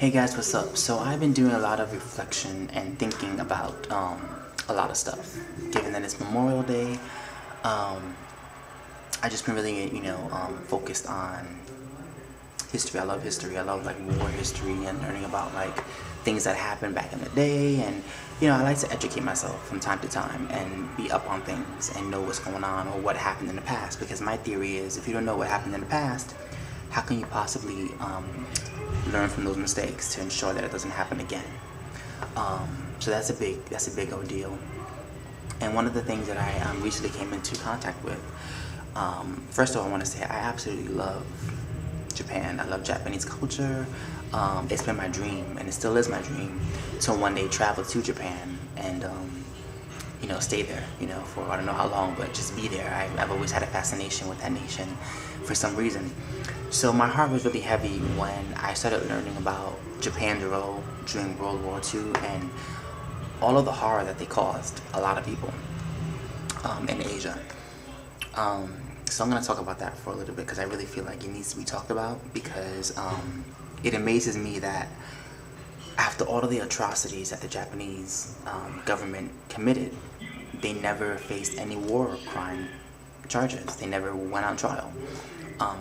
Hey guys, what's up? So I've been doing a lot of reflection and thinking about a lot of stuff. Given that it's Memorial Day, um, I just been really, focused on history. I love history. I love like war history and learning about like things that happened back in the day. And I like to educate myself from time to time and be up on things and know what's going on or what happened in the past. Because my theory is, if you don't know what happened in the past, how can you possibly learn from those mistakes to ensure that it doesn't happen again? So that's a big old deal. And one of the things that I recently came into contact with, first of all, I want to say I absolutely love Japan. I love Japanese culture. It's been my dream, and it still is my dream, to one day travel to Japan and stay there, for I don't know how long, but just be there. I've always had a fascination with that nation for some reason. So my heart was really heavy when I started learning about Japan's role during World War II and all of the horror that they caused a lot of people in Asia. So I'm going to talk about that for a little bit because I really feel like it needs to be talked about, because it amazes me that after all of the atrocities that the Japanese government committed, they never faced any war crime charges. They never went on trial,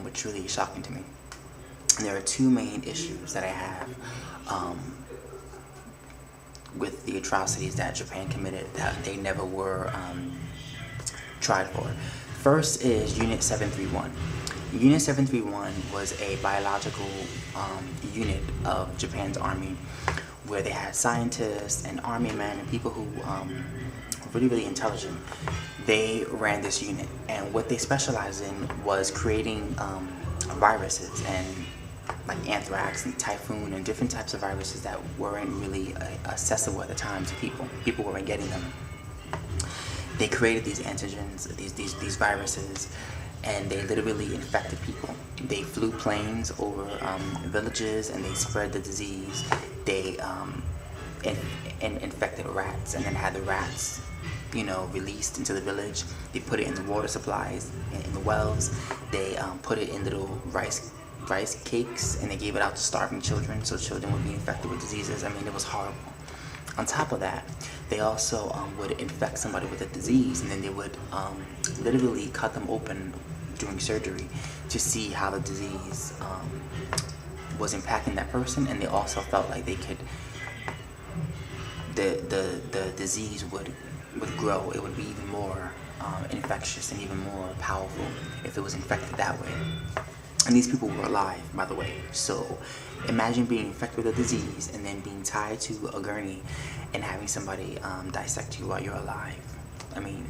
which really is shocking to me. And there are two main issues that I have with the atrocities that Japan committed that they never were tried for. First is Unit 731. Unit 731 was a biological unit of Japan's army where they had scientists and army men and people who were really intelligent. They ran this unit, and what they specialized in was creating viruses and like anthrax and typhoon and different types of viruses that weren't really accessible at the time to people. People weren't getting them. They created these antigens, these viruses, and they literally infected people. They flew planes over villages and they spread the disease. They infected rats and then had the rats, released into the village. They put it in the water supplies, in the wells. They put it in little rice cakes, and they gave it out to starving children, so children would be infected with diseases. I mean, it was horrible. On top of that, they also would infect somebody with a disease, and then they would literally cut them open during surgery to see how the disease was impacting that person. And they also felt like they could, the disease would grow. It would be even more infectious and even more powerful if it was infected that way. And these people were alive, by the way. So imagine being infected with a disease and then being tied to a gurney and having somebody dissect you while you're alive. I mean,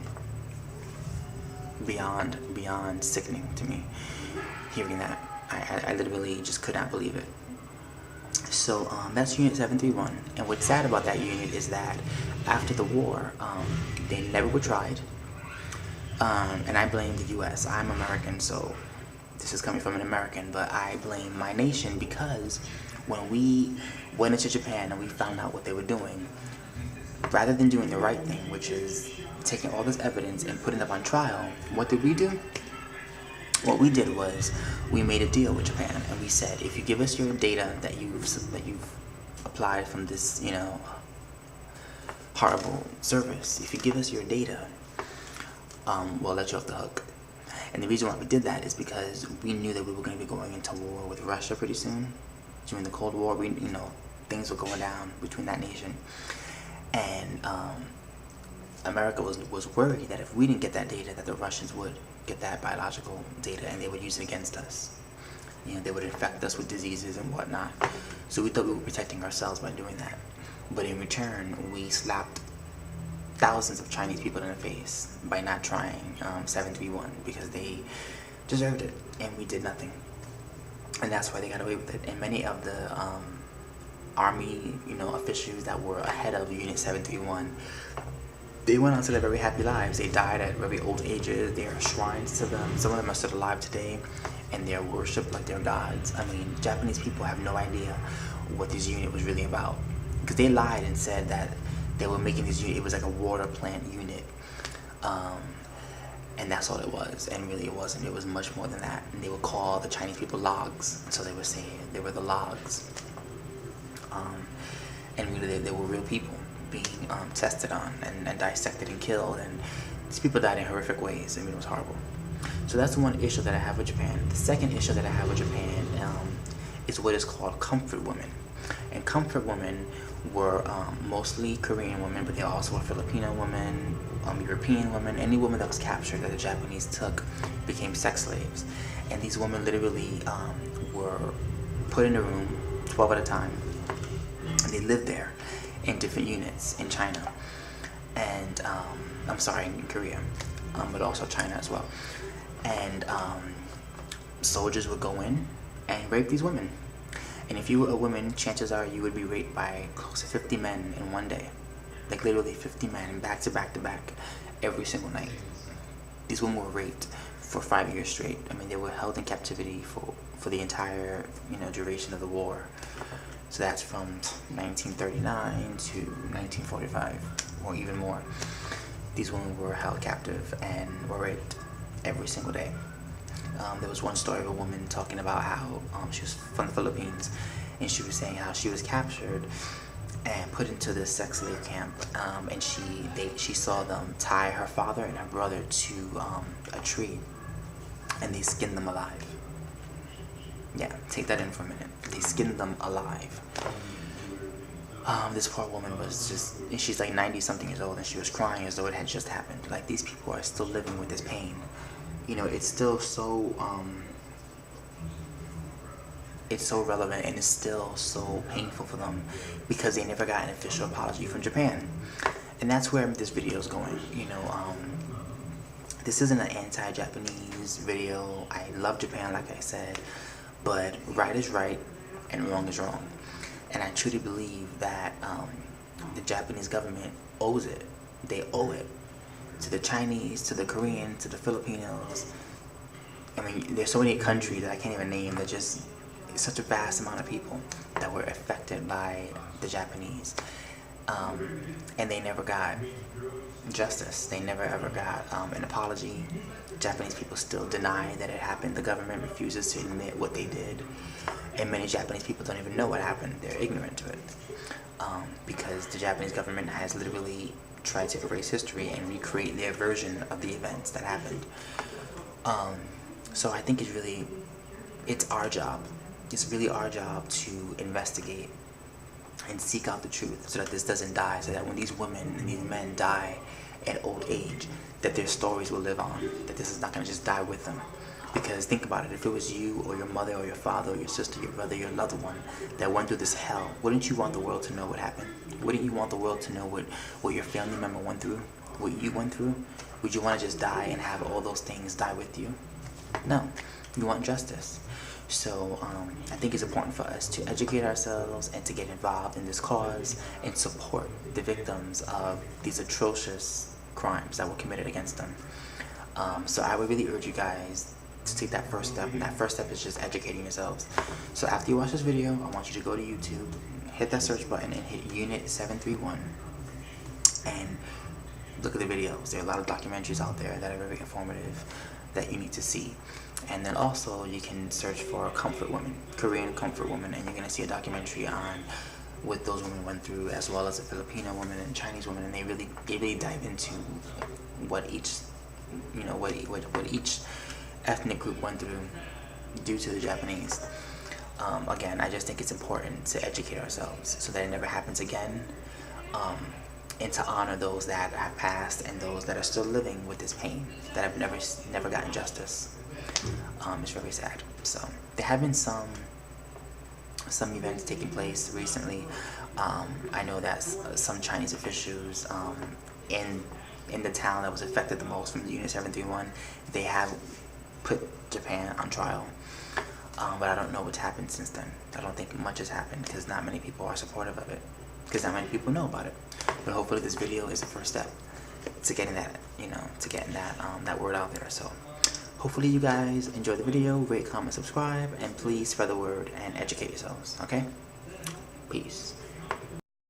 beyond sickening to me hearing that. I literally just could not believe it. So that's Unit 731. And what's sad about that unit is that after the war, they never were tried. And I blame the US. I'm American, so this is coming from an American, but I blame my nation, because when we went into Japan and we found out what they were doing, rather than doing the right thing, which is taking all this evidence and putting it on trial, what did we do? What we did was we made a deal with Japan, and we said, if you give us your data that you've applied from this, horrible service, if you give us your data, we'll let you off the hook. And the reason why we did that is because we knew that we were going to be going into war with Russia pretty soon. During the Cold War, things were going down between that nation. And America was worried that if we didn't get that data, that the Russians would get that biological data and they would use it against us. They would infect us with diseases and whatnot. So we thought we were protecting ourselves by doing that. But in return, we slapped thousands of Chinese people in the face by not trying 731, because they deserved it and we did nothing. And that's why they got away with it. And many of the army officials that were ahead of Unit 731, they went on to live very happy lives. They died at very old ages. There are shrines to them. Some of them are still alive today, and they're worshipped like they're gods. I mean, Japanese people have no idea what this unit was really about, because they lied and said that they were making this unit, it was like a water plant unit, and that's all it was. And really it wasn't. It was much more than that. And they would call the Chinese people logs, and so they were saying they were the logs. and really they were real people being tested on and dissected and killed, and these people died in horrific ways. I mean, it was horrible. So that's one issue that I have with Japan. The second issue that I have with Japan is what is called comfort women. And comfort women were mostly Korean women, but they also were Filipino women, European women. Any woman that was captured that the Japanese took became sex slaves. And these women literally were put in a room, 12 at a time, and they lived there in different units in China. And, in Korea, but also China as well. And soldiers would go in and rape these women. And if you were a woman, chances are you would be raped by close to 50 men in one day. Like literally 50 men back to back to back every single night. These women were raped for 5 years straight. I mean, they were held in captivity for the entire, duration of the war. So that's from 1939 to 1945, or even more. These women were held captive and were raped every single day. There was one story of a woman talking about how she was from the Philippines, and she was saying how she was captured and put into this sex slave camp, and she saw them tie her father and her brother to a tree, and they skinned them alive. Yeah, take that in for a minute. They skinned them alive. This poor woman was she's like 90 something years old, and she was crying as though it had just happened. Like, these people are still living with this pain. It's still so it's so relevant, and it's still so painful for them because they never got an official apology from Japan. And that's where this video is going. This isn't an anti-Japanese video. I love Japan, like I said, but right is right and wrong is wrong. And I truly believe that the Japanese government owes it. They owe it to the Chinese, to the Koreans, to the Filipinos. I mean, there's so many countries that I can't even name. That just, it's such a vast amount of people that were affected by the Japanese. And they never got justice. They never ever got an apology. Japanese people still deny that it happened. The government refuses to admit what they did. And many Japanese people don't even know what happened. They're ignorant to it. Because the Japanese government has literally tried to erase history and recreate their version of the events that happened. So I think it's our job. It's really our job to investigate and seek out the truth so that this doesn't die, so that when these women and these men die at old age, that their stories will live on, that this is not going to just die with them. Because think about it, if it was you or your mother or your father or your sister, your brother, your loved one that went through this hell, wouldn't you want the world to know what happened? Wouldn't you want the world to know what your family member went through, what you went through? Would you want to just die and have all those things die with you? No, you want justice. So I think it's important for us to educate ourselves and to get involved in this cause and support the victims of these atrocious crimes that were committed against them. So I would really urge you guys to take that first step, and that first step is just educating yourselves. So after you watch this video, I want you to go to YouTube, hit that search button, and hit Unit 731, and look at the videos. There are a lot of documentaries out there that are very informative that you need to see. And then also you can search for comfort women, Korean comfort women, and you're going to see a documentary on what those women went through, as well as the Filipino women and Chinese women, and they really dive into what each what each ethnic group went through due to the Japanese. Again, I just think it's important to educate ourselves so that it never happens again, and to honor those that have passed and those that are still living with this pain, that have never gotten justice. It's very sad. So there have been some events taking place recently. I know that some Chinese officials in the town that was affected the most from the Unit 731, they have put Japan on trial. But I don't know what's happened since then. I don't think much has happened because not many people are supportive of it, because not many people know about it. But hopefully this video is the first step to getting that, that word out there. So hopefully you guys enjoy the video, rate, comment, subscribe, and please spread the word and educate yourselves, okay? Peace.